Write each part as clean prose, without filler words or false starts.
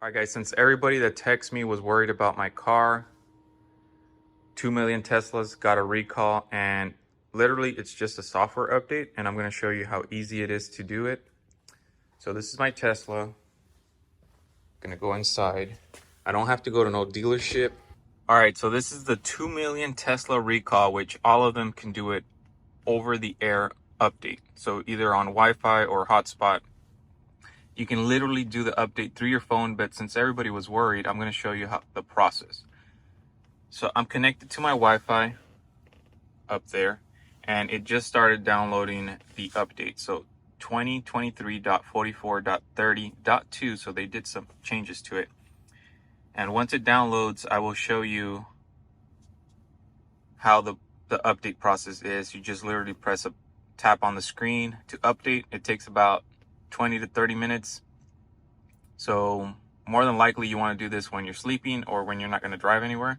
Alright guys, since everybody that texted me was worried about my car, 2 million Teslas got a recall, and literally it's just a software update, and I'm going to show you how easy it is to do it. So this is my Tesla. I'm going to go inside. I don't have to go to no dealership. Alright, so this is the 2 million Tesla recall, which all of them can do it over the air update. So either on Wi-Fi or hotspot. You can literally do the update through your phone, but since everybody was worried, I'm going to show you how the process. So I'm connected to my Wi-Fi up there, and it just started downloading the update. So 2023.44.30.2, so they did some changes to it. And once it downloads, I will show you how the update process is. You just literally press a tap on the screen to update. It takes about 20 to 30 minutes. So more than likely you want to do this when you're sleeping or when you're not going to drive anywhere.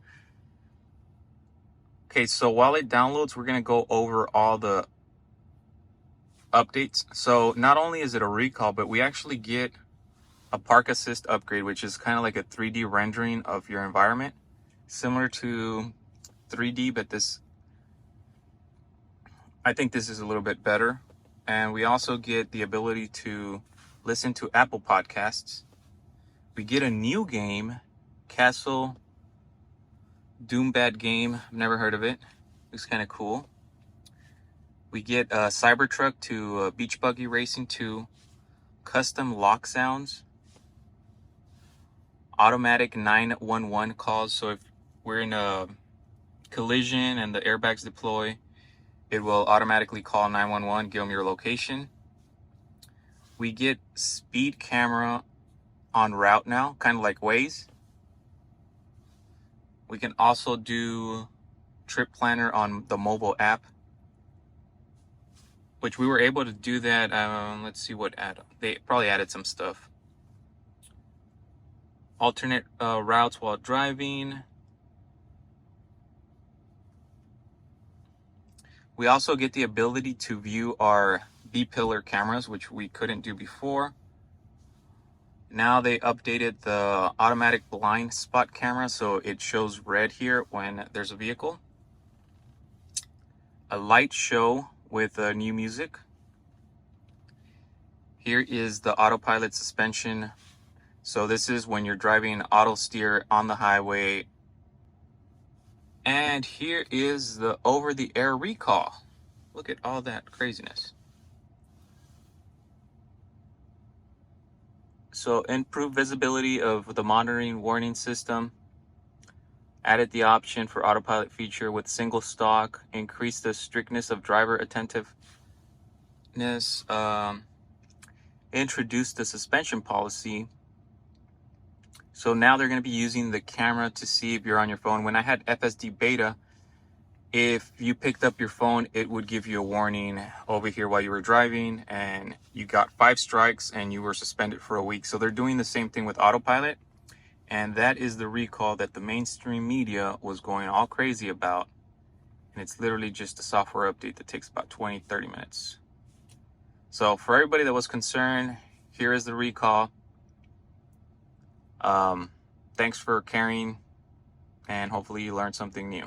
Okay, so while it downloads, we're going to go over all the updates. So not only is it a recall, but we actually get a park assist upgrade, which is kind of like a 3D rendering of your environment, similar to 3D, but I think this is a little bit better. And we also get the ability to listen to Apple Podcasts. We get a new game, Castle Doombad game. I've never heard of it. Looks kind of cool. We get a Cybertruck to beach buggy racing to custom lock sounds, automatic 911 calls. So if we're in a collision and the airbags deploy, it will automatically call 911, give them your location. We get speed camera on route now, kind of like Waze. We can also do trip planner on the mobile app, which we were able to do that. Let's see what they probably added some stuff. Alternate routes while driving. We also get the ability to view our B-pillar cameras, which we couldn't do before. Now they updated the automatic blind spot camera, so it shows red here when there's a vehicle. A light show with new music. Here is the autopilot suspension. So this is when you're driving auto steer on the highway. And here is the over-the-air recall. Look at all that craziness. So improved visibility of the monitoring warning system. Added the option for autopilot feature with single stock. Increased the strictness of driver attentiveness. Introduced the suspension policy. So now they're going to be using the camera to see if you're on your phone. When I had FSD beta, if you picked up your phone, it would give you a warning over here while you were driving, and you got 5 strikes and you were suspended for a week. So they're doing the same thing with autopilot. And that is the recall that the mainstream media was going all crazy about. And it's literally just a software update that takes about 20-30 minutes. So for everybody that was concerned, here is the recall. Thanks for caring, and hopefully you learned something new.